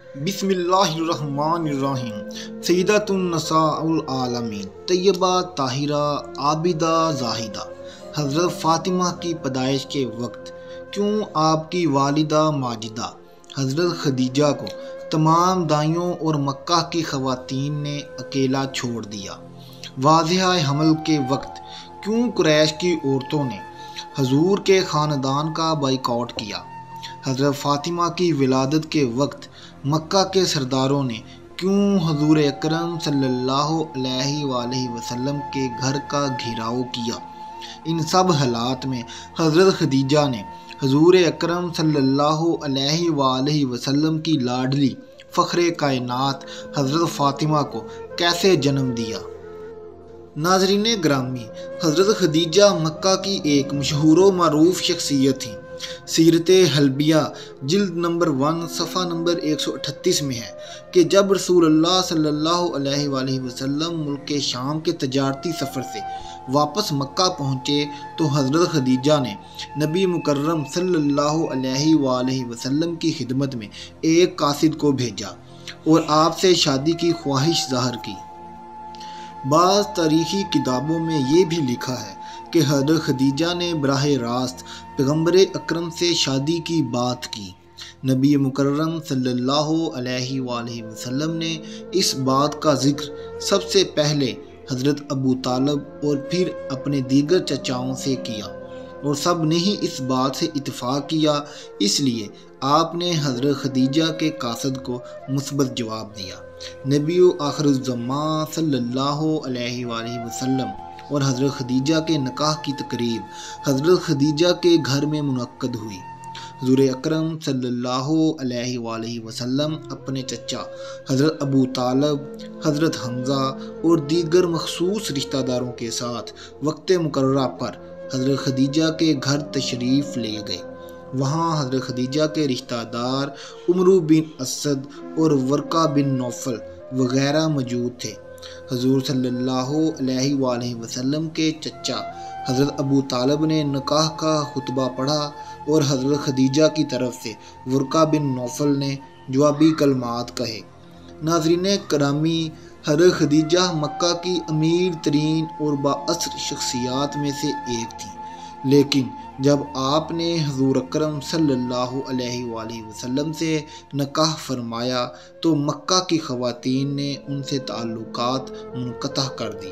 بسم اللہ الرحمن الرحیم۔ سیدۃ النساء العالمین، طیبہ طاہرہ عابدہ زاہدہ۔ حضرت فاطمہ کی پیدائش کے وقت کیوں آپ کی والدہ ماجدہ حضرت خدیجہ کو تمام دائیوں اور مکہ کی خواتین نے اکیلا چھوڑ دیا؟ واضح حمل کے وقت کیوں قریش کی عورتوں نے حضور کے خاندان کا بائیکاٹ کیا؟ حضرت فاطمہ کی ولادت کے وقت مکہ کے سرداروں نے کیوں حضور اکرم صلی اللہ علیہ وآلہ وسلم کے گھر کا گھیراؤ کیا؟ ان سب حالات میں حضرت خدیجہ نے حضور اکرم صلی اللہ علیہ وآلہ وسلم کی لاڈلی فخر کائنات حضرت فاطمہ کو کیسے جنم دیا؟ ناظرین گرامی، حضرت خدیجہ مکہ کی ایک مشہور و معروف شخصیت تھیں۔ سیرت حلبیہ جلد نمبر 1 صفحہ نمبر 138 میں ہے کہ جب رسول اللہ صلی اللہ علیہ وآلہ وسلم ملک شام کے تجارتی سفر سے واپس مکہ پہنچے تو حضرت خدیجہ نے نبی مکرم صلی اللہ علیہ وآلہ وسلم کی خدمت میں ایک قاصد کو بھیجا اور آپ سے شادی کی خواہش ظاہر کی۔ بعض تاریخی کتابوں میں یہ بھی لکھا ہے کہ حضرت خدیجہ نے براہ راست پیغمبر اکرم سے شادی کی بات کی۔ نبی مکرم صلی اللہ علیہ وآلہ وسلم نے اس بات کا ذکر سب سے پہلے حضرت ابو طالب اور پھر اپنے دیگر چچاؤں سے کیا، اور سب نے ہی اس بات سے اتفاق کیا۔ اس لیے آپ نے حضرت خدیجہ کے قاصد کو مثبت جواب دیا۔ نبی آخر الزمان صلی اللہ علیہ وآلہ وسلم اور حضرت خدیجہ کے نکاح کی تقریب حضرت خدیجہ کے گھر میں منعقد ہوئی۔ حضور اکرم صلی اللہ علیہ وآلہ وسلم اپنے چچا حضرت ابو طالب، حضرت حمزہ اور دیگر مخصوص رشتہ داروں کے ساتھ وقت مقررہ پر حضرت خدیجہ کے گھر تشریف لے گئے۔ وہاں حضرت خدیجہ کے رشتہ دار عمرو بن اسد اور ورقہ بن نوفل وغیرہ موجود تھے۔ حضور صلی اللہ علیہ وآلہ وسلم کے چچا حضرت ابو طالب نے نکاح کا خطبہ پڑھا اور حضرت خدیجہ کی طرف سے ورقہ بن نوفل نے جوابی کلمات کہے۔ ناظرین کرامی، حضرت خدیجہ مکہ کی امیر ترین اور بااثر شخصیات میں سے ایک تھی، لیکن جب آپ نے حضور اکرم صلی اللہ علیہ وآلہ وسلم سے نکاح فرمایا تو مکہ کی خواتین نے ان سے تعلقات منقطع کر دی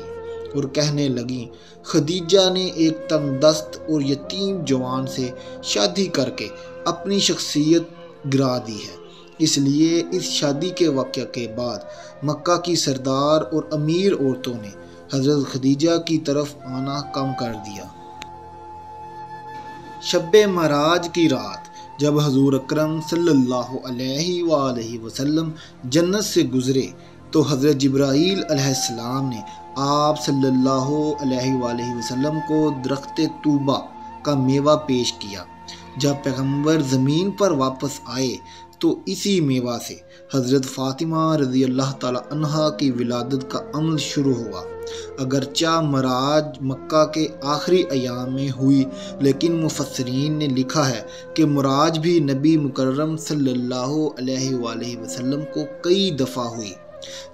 اور کہنے لگیں خدیجہ نے ایک تنگ دست اور یتیم جوان سے شادی کر کے اپنی شخصیت گرا دی ہے۔ اس لیے اس شادی کے واقعہ کے بعد مکہ کی سردار اور امیر عورتوں نے حضرت خدیجہ کی طرف آنا کم کر دیا۔ شب معراج کی رات جب حضور اکرم صلی اللہ علیہ وآلہ وسلم جنت سے گزرے تو حضرت جبرائیل علیہ السلام نے آپ صلی اللہ علیہ وآلہ وسلم کو درخت طوبہ کا میوہ پیش کیا۔ جب پیغمبر زمین پر واپس آئے تو اسی میوہ سے حضرت فاطمہ رضی اللہ تعالی عنہا کی ولادت کا عمل شروع ہوا۔ اگرچہ معراج مکہ کے آخری ایام میں ہوئی، لیکن مفسرین نے لکھا ہے کہ معراج بھی نبی مکرم صلی اللہ علیہ وآلہ وسلم کو کئی دفعہ ہوئی،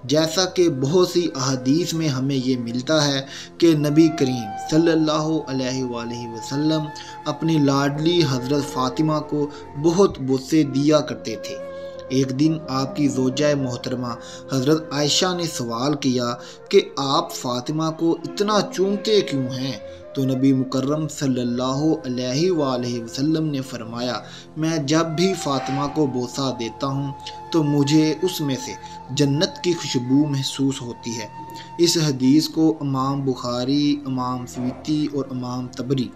جیسا کہ بہت سی احادیث میں ہمیں یہ ملتا ہے کہ نبی کریم صلی اللہ علیہ وآلہ وسلم اپنی لاڈلی حضرت فاطمہ کو بہت بوسے دیا کرتے تھے۔ ایک دن آپ کی زوجہ محترمہ حضرت عائشہ نے سوال کیا کہ آپ فاطمہ کو اتنا چومتے کیوں ہیں؟ تو نبی مکرم صلی اللہ علیہ وآلہ وسلم نے فرمایا، میں جب بھی فاطمہ کو بوسہ دیتا ہوں تو مجھے اس میں سے جنت کی خوشبو محسوس ہوتی ہے۔ اس حدیث کو امام بخاری، امام سیوطی اور امام طبری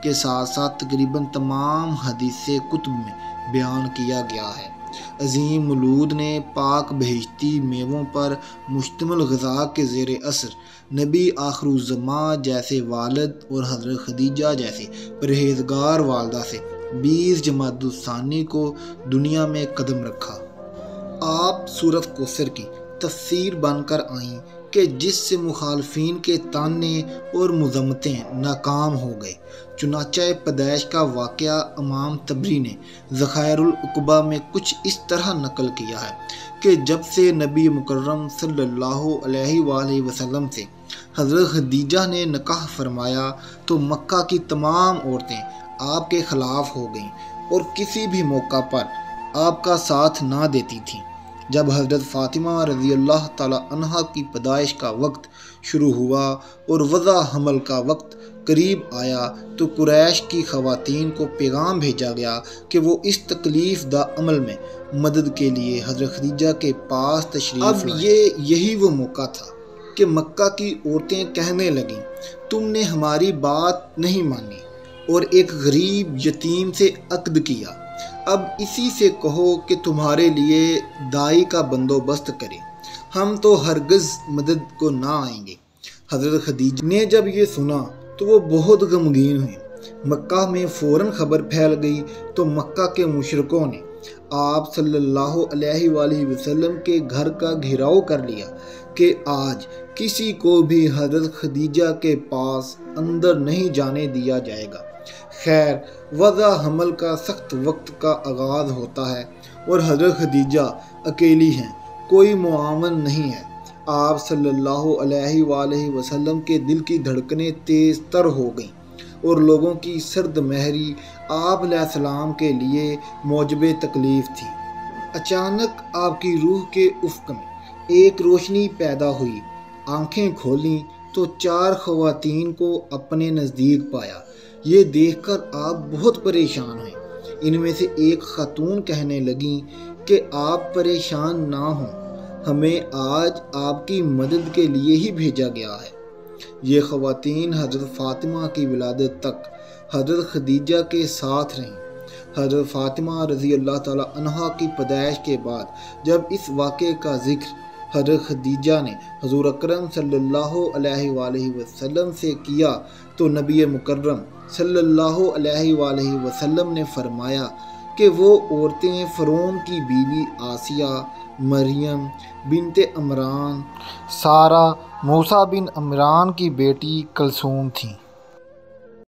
کے ساتھ ساتھ تقریباً تمام حدیث کتب میں بیان کیا گیا ہے۔ عظیم مولود نے پاک بہشتی میووں پر مشتمل غذا کے زیر اثر نبی آخر الزمان جیسے والد اور حضرت خدیجہ جیسے پرہیزگار والدہ سے 20 جمادی الثانی کو دنیا میں قدم رکھا۔ آپ سورۃ کوثر کی تفسیر بن کر آئیں کہ جس سے مخالفین کے تانے اور مذمتیں ناکام ہو گئے۔ چنانچہ پیدائش کا واقعہ امام طبری نے ذخائر العقبہ میں کچھ اس طرح نقل کیا ہے کہ جب سے نبی مکرم صلی اللہ علیہ وآلہ وسلم سے حضرت خدیجہ نے نکاح فرمایا تو مکہ کی تمام عورتیں آپ کے خلاف ہو گئیں اور کسی بھی موقع پر آپ کا ساتھ نہ دیتی تھیں۔ جب حضرت فاطمہ رضی اللہ تعالی عنہا کی پیدائش کا وقت شروع ہوا اور وضع حمل کا وقت قریب آیا تو قریش کی خواتین کو پیغام بھیجا گیا کہ وہ اس تکلیف دہ عمل میں مدد کے لیے حضرت خدیجہ کے پاس تشریف لائیں۔ یہی وہ موقع تھا کہ مکہ کی عورتیں کہنے لگیں، تم نے ہماری بات نہیں مانی اور ایک غریب یتیم سے عقد کیا، اب اسی سے کہو کہ تمہارے لیے دائی کا بندوبست کرے، ہم تو ہرگز مدد کو نہ آئیں گے۔ حضرت خدیجہ نے جب یہ سنا تو وہ بہت غمگین ہوئی۔ مکہ میں فوراً خبر پھیل گئی تو مکہ کے مشرکوں نے آپ صلی اللہ علیہ وآلہ وسلم کے گھر کا گھیراؤ کر لیا کہ آج کسی کو بھی حضرت خدیجہ کے پاس اندر نہیں جانے دیا جائے گا۔ خیر، وضع حمل کا سخت وقت کا آغاز ہوتا ہے اور حضرت خدیجہ اکیلی ہیں، کوئی معاون نہیں ہے۔ آپ صلی اللہ علیہ وآلہ وسلم کے دل کی دھڑکنیں تیز تر ہو گئیں اور لوگوں کی سرد مہری آپ علیہ السلام کے لیے موجب تکلیف تھی۔ اچانک آپ کی روح کے افق میں ایک روشنی پیدا ہوئی، آنکھیں کھولیں تو 4 خواتین کو اپنے نزدیک پایا۔ یہ دیکھ کر آپ بہت پریشان ہوئیں۔ ان میں سے ایک خاتون کہنے لگیں کہ آپ پریشان نہ ہوں، ہمیں آج آپ کی مدد کے لیے ہی بھیجا گیا ہے۔ یہ خواتین حضرت فاطمہ کی ولادت تک حضرت خدیجہ کے ساتھ رہیں۔ حضرت فاطمہ رضی اللہ تعالی عنہا کی پیدائش کے بعد جب اس واقعے کا ذکر حضرت خدیجہ نے حضور اکرم صلی اللہ علیہ وآلہ وسلم سے کیا تو نبی مکرم صلی اللہ علیہ وآلہ وسلم نے فرمایا کہ وہ عورتیں فرعون کی بیوی آسیہ، مریم بنت عمران، سارہ، موسیٰ بن عمران کی بیٹی کلثوم تھیں۔